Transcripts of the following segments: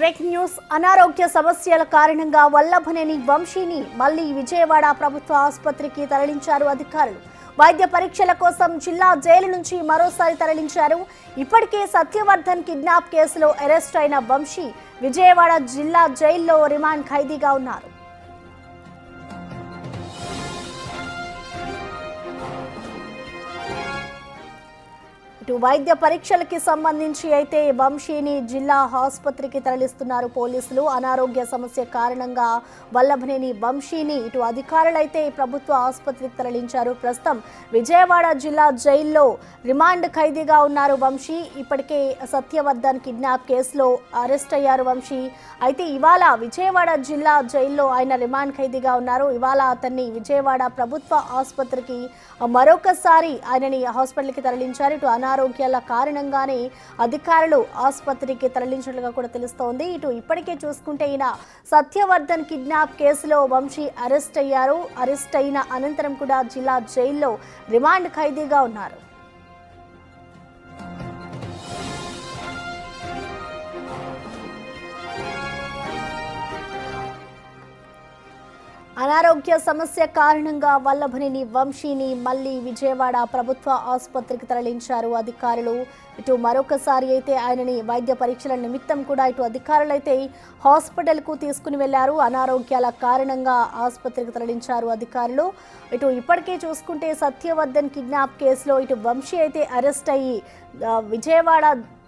Breaking news అనారోగ్య సమస్యల కారణంగా వల్లభనేని వంశీని మళ్లీ విజయవాడ ప్రభుత్వ ఆసుపత్రికి తరలించారు అధికారులు. వైద్య పరీక్షల కోసం జిల్లా జైలు నుంచి మరోసారి తరలించారు. ఇప్పటికే సత్యవర్ధన్ కిడ్నాప్ కేసులో అరెస్ట్ అయిన వంశీ విజయవాడ జిల్లా జైల్లో రిమాండ్ ఖైదీగా ఉన్నారు. ఇటు వైద్య పరీక్షలకి సంబంధించి అయితే వంశీని జిల్లా ఆసుపత్రికి తరలిస్తున్నారు పోలీసులు. అనారోగ్య సమస్య కారణంగా వల్లభనేని వంశీని ఇటు అధికారులైతే ప్రభుత్వ ఆసుపత్రికి తరలించారు. ప్రస్తుతం విజయవాడ జిల్లా జైల్లో రిమాండ్ ఖైదీగా ఉన్నారు వంశీ. ఇప్పటికే సత్యవర్ధన్ కిడ్నాప్ కేసులో అరెస్ట్ అయ్యారు వంశీ. అయితే ఇవాళ విజయవాడ జిల్లా జైల్లో ఆయన రిమాండ్ ఖైదీగా ఉన్నారు. ఇవాళ అతన్ని విజయవాడ ప్రభుత్వ ఆసుపత్రికి మరొకసారి ఆయనని హాస్పిటల్కి తరలించారు. ఇటు అనారోగ్యాల కారణంగానే అధికారులు ఆసుపత్రికి తరలించినట్లుగా కూడా తెలుస్తోంది. ఇటు ఇప్పటికే చూసుకుంటే ఈయన సత్యవర్ధన్ కిడ్నాప్ కేసులో వంశీ అరెస్ట్ అయ్యారు. అరెస్ట్ అయిన అనంతరం కూడా జిల్లా జైల్లో రిమాండ్ ఖైదీగా ఉన్నారు. అనారోగ్య సమస్య కారణంగా వల్లభనేని వంశీని మళ్లీ విజయవాడ ప్రభుత్వ ఆసుపత్రికి తరలించారు అధికారులు. ఇటు మరొకసారి అయితే ఆయనని వైద్య పరీక్షల నిమిత్తం కూడా ఇటు అధికారులు అయితే హాస్పిటల్కు తీసుకుని వెళ్లారు. అనారోగ్యాల కారణంగా ఆసుపత్రికి తరలించారు అధికారులు. ఇటు ఇప్పటికే చూసుకుంటే సత్యవర్ధన్ కిడ్నాప్ కేసులో ఇటు వంశీ అయితే అరెస్ట్ అయ్యి విజయవాడ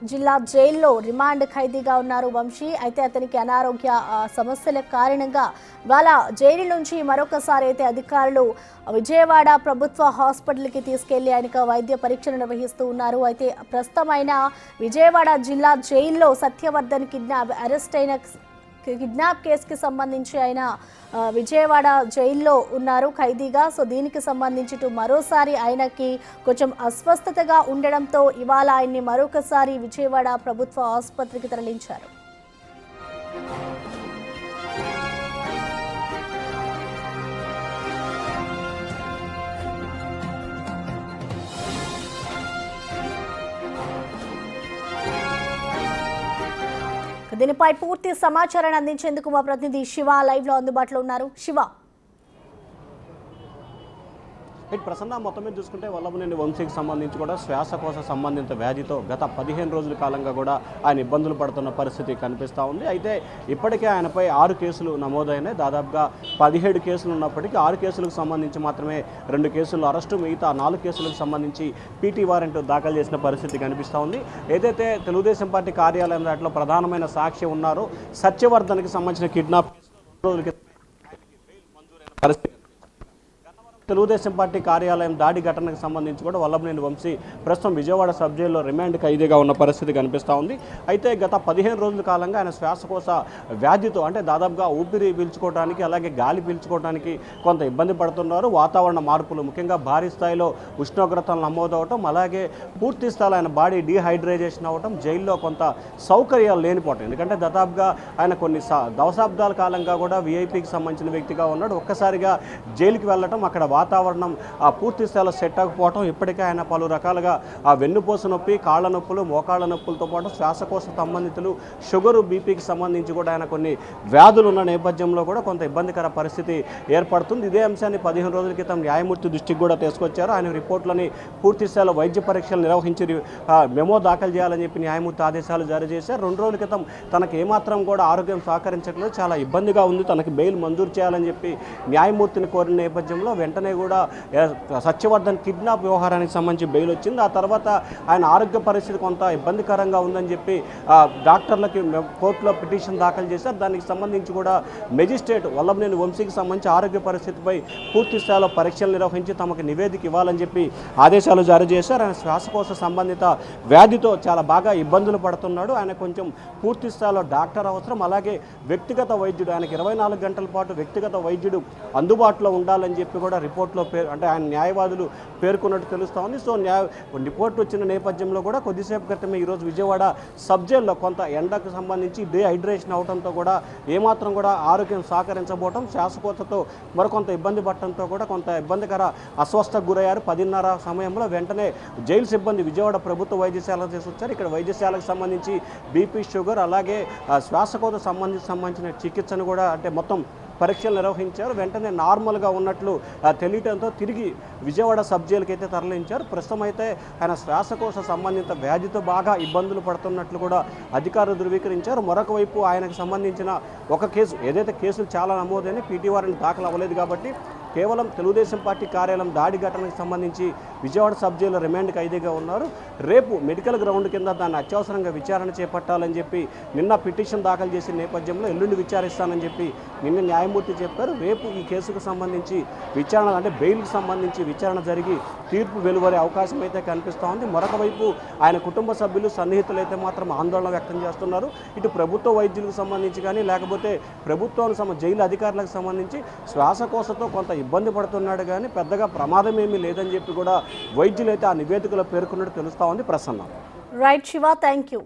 జిల్లా జైల్లో రిమాండ్ ఖైదీగా ఉన్నారు వంశీ. అయితే అతనికి అనారోగ్య సమస్యల కారణంగా వాళ్ళ జైలు నుంచి మరొకసారి అయితే అధికారులు విజయవాడ ప్రభుత్వ హాస్పిటల్కి తీసుకెళ్లి ఆయనకు వైద్య పరీక్షలు నిర్వహిస్తూ ఉన్నారు. అయితే ప్రస్తుతం ఆయన విజయవాడ జిల్లా జైల్లో సత్యవర్ధన్ కిడ్నాప్ కేసుకి సంబంధించి ఆయన విజయవాడ జైల్లో ఉన్నారు ఖైదీగా. సో దీనికి సంబంధించి మరోసారి ఆయనకి కొంచెం అస్వస్థతగా ఉండడంతో ఇవాళ ఆయన్ని మరొకసారి విజయవాడ ప్రభుత్వ ఆసుపత్రికి తరలించారు. దీనిపై పూర్తి సమాచారాన్ని అందించేందుకు మా ప్రతినిధి శివ లైవ్ లో అందుబాటులో ఉన్నారు. శివ, ప్రసన్న మొత్తం మీద చూసుకుంటే వల్లభనేని వంశీకి సంబంధించి కూడా శ్వాసకోశ సంబంధిత వ్యాధితో గత 15 రోజుల కాలంగా కూడా ఆయన ఇబ్బందులు పడుతున్న పరిస్థితి కనిపిస్తూ ఉంది. అయితే ఇప్పటికే ఆయనపై 6 కేసులు నమోదైనాయి. దాదాపుగా 17 కేసులు ఉన్నప్పటికీ 6 కేసులకు సంబంధించి మాత్రమే 2 కేసులు అరెస్టు, మిగతా 4 కేసులకు సంబంధించి పీటీ వారెంట్ దాఖలు చేసిన పరిస్థితి కనిపిస్తూ ఉంది. ఏదైతే తెలుగుదేశం పార్టీ కార్యాలయం దాంట్లో ప్రధానమైన సాక్షి ఉన్నారో సత్యవర్ధన్కి సంబంధించిన కిడ్నాప్ రోజులకి పరిస్థితి తెలుగుదేశం పార్టీ కార్యాలయం దాడి ఘటనకు సంబంధించి కూడా వల్లభనేని వంశీ ప్రస్తుతం విజయవాడ సబ్ జైల్లో రిమాండ్ ఖైదీగా ఉన్న పరిస్థితి కనిపిస్తూ ఉంది. అయితే గత 15 రోజుల కాలంగా ఆయన శ్వాసకోశ వ్యాధితో అంటే దాదాపుగా ఊపిరి పీల్చుకోవడానికి అలాగే గాలి పీల్చుకోవడానికి కొంత ఇబ్బంది పడుతున్నారు. వాతావరణ మార్పులు ముఖ్యంగా భారీ స్థాయిలో ఉష్ణోగ్రతలు నమోదవటం, అలాగే పూర్తి స్థాయిలో ఆయన బాడీ డీహైడ్రేషన్ అవ్వటం, జైల్లో కొంత సౌకర్యాలు లేనిపోవటం. ఎందుకంటే దాదాపుగా ఆయన కొన్ని దశాబ్దాల కాలంగా కూడా వీఐపీకి సంబంధించిన వ్యక్తిగా ఉన్నాడు. ఒక్కసారిగా జైలుకి వెళ్ళటం, అక్కడ వాతావరణం పూర్తి స్థాయిలో సెట్ అవ్వకపోవటం, ఇప్పటికే ఆయన పలు రకాలుగా వెన్నుపూస నొప్పి, కాళ్ళ నొప్పులు, మోకాళ్ళ నొప్పులతో పాటు శ్వాసకోశ సంబంధితులు, షుగరు, బీపీకి సంబంధించి కూడా ఆయన కొన్ని వ్యాధులు ఉన్న నేపథ్యంలో కూడా కొంత ఇబ్బందికర పరిస్థితి ఏర్పడుతుంది. ఇదే అంశాన్ని 15 రోజుల క్రితం న్యాయమూర్తి దృష్టికి కూడా తీసుకొచ్చారు. ఆయన రిపోర్ట్లని పూర్తి స్థాయిలో వైద్య పరీక్షలు నిర్వహించి మెమో దాఖలు చేయాలని చెప్పి న్యాయమూర్తి ఆదేశాలు జారీ చేశారు. 2 రోజుల క్రితం తనకు ఏమాత్రం కూడా ఆరోగ్యం సహకరించట్లేదు, చాలా ఇబ్బందిగా ఉంది, తనకి బెయిల్ మంజూరు చేయాలని చెప్పి న్యాయమూర్తిని కోరిన నేపథ్యంలో వెంటనే కూడా సత్యవర్ధన్ కిడ్నాప్ వ్యవహారానికి సంబంధించి బెయిల్ వచ్చింది. ఆ తర్వాత ఆయన ఆరోగ్య పరిస్థితి కొంత ఇబ్బందికరంగా ఉందని చెప్పి డాక్టర్లకి కోర్టులో పిటిషన్ దాఖలు చేశారు. దానికి సంబంధించి కూడా మెజిస్ట్రేట్ వల్లభనేని వంశీకి సంబంధించి ఆరోగ్య పరిస్థితిపై పూర్తి స్థాయిలో పరీక్షలు నిర్వహించి తమకు నివేదిక ఇవ్వాలని చెప్పి ఆదేశాలు జారీ చేశారు. ఆయన శ్వాసకోశ సంబంధిత వ్యాధితో చాలా బాగా ఇబ్బందులు పడుతున్నాడు. ఆయన కొంచెం పూర్తి స్థాయిలో డాక్టర్ అవసరం, అలాగే వ్యక్తిగత వైద్యుడు, ఆయనకి 24 గంటల పాటు వ్యక్తిగత వైద్యుడు అందుబాటులో ఉండాలని చెప్పి కూడా రిపోర్ట్లో అంటే ఆయన న్యాయవాదులు పేర్కొన్నట్టు తెలుస్తూ ఉంది. సో రిపోర్ట్ వచ్చిన నేపథ్యంలో కూడా కొద్దిసేపు క్రితమే ఈరోజు విజయవాడ సబ్ జైల్లో కొంత ఎండకు సంబంధించి డీహైడ్రేషన్ అవడంతో కూడా ఏమాత్రం కూడా ఆరోగ్యం సహకరించబోవటం, శ్వాసకోశతో మరికొంత ఇబ్బంది పడటంతో కూడా కొంత ఇబ్బందికర అస్వస్థకు గురయ్యారు. 10:30 సమయంలో వెంటనే జైలు సిబ్బంది విజయవాడ ప్రభుత్వ వైద్యశాలకు తీసుకొచ్చారు. ఇక్కడ వైద్యశాలకు సంబంధించి బీపీ, షుగర్ అలాగే శ్వాసకోశ సంబంధించిన చికిత్సను కూడా అంటే మొత్తం పరీక్షలు నిర్వహించారు. వెంటనే నార్మల్గా ఉన్నట్లు తెలియటంతో తిరిగి విజయవాడ సబ్ జైలుకి అయితే తరలించారు. ప్రస్తుతం అయితే ఆయన శ్వాసకోశ సంబంధిత వ్యాధితో బాగా ఇబ్బందులు పడుతున్నట్లు కూడా అధికారులు ధృవీకరించారు. మరొక వైపు ఆయనకు సంబంధించిన ఒక కేసు ఏదైతే కేసులు చాలా నమోదైన పీటీ వారెంట్ దాఖలు అవ్వలేదు కాబట్టి కేవలం తెలుగుదేశం పార్టీ కార్యాలయం దాడి ఘటనకు సంబంధించి విజయవాడ సబ్ జైలు రిమాండ్ ఖైదీగా ఉన్నారు. రేపు మెడికల్ గ్రౌండ్ కింద దాన్ని అత్యవసరంగా విచారణ చేపట్టాలని చెప్పి నిన్న పిటిషన్ దాఖలు చేసిన నేపథ్యంలో ఎల్లుండి విచారిస్తానని చెప్పి నిన్న న్యాయమూర్తి చెప్పారు. రేపు ఈ కేసుకు సంబంధించి విచారణ అంటే బెయిల్కి సంబంధించి విచారణ జరిగి తీర్పు వెలువడే అవకాశం అయితే కనిపిస్తూ ఉంది. మరొక వైపు ఆయన కుటుంబ సభ్యులు, సన్నిహితులు అయితే మాత్రం ఆందోళన వ్యక్తం చేస్తున్నారు. ఇటు ప్రభుత్వ వైద్యులకు సంబంధించి కానీ లేకపోతే ప్రభుత్వానికి జైలు అధికారులకు సంబంధించి శ్వాసకోశతో కొంత ఇబ్బంది పడుతున్నాడు కానీ పెద్దగా ప్రమాదం ఏమీ లేదని చెప్పి కూడా వైద్యులు అయితే ఆ నివేదికలో పేర్కొన్నట్టు తెలుస్తూ ఉంది. Prasanna. Right Shiva, thank you.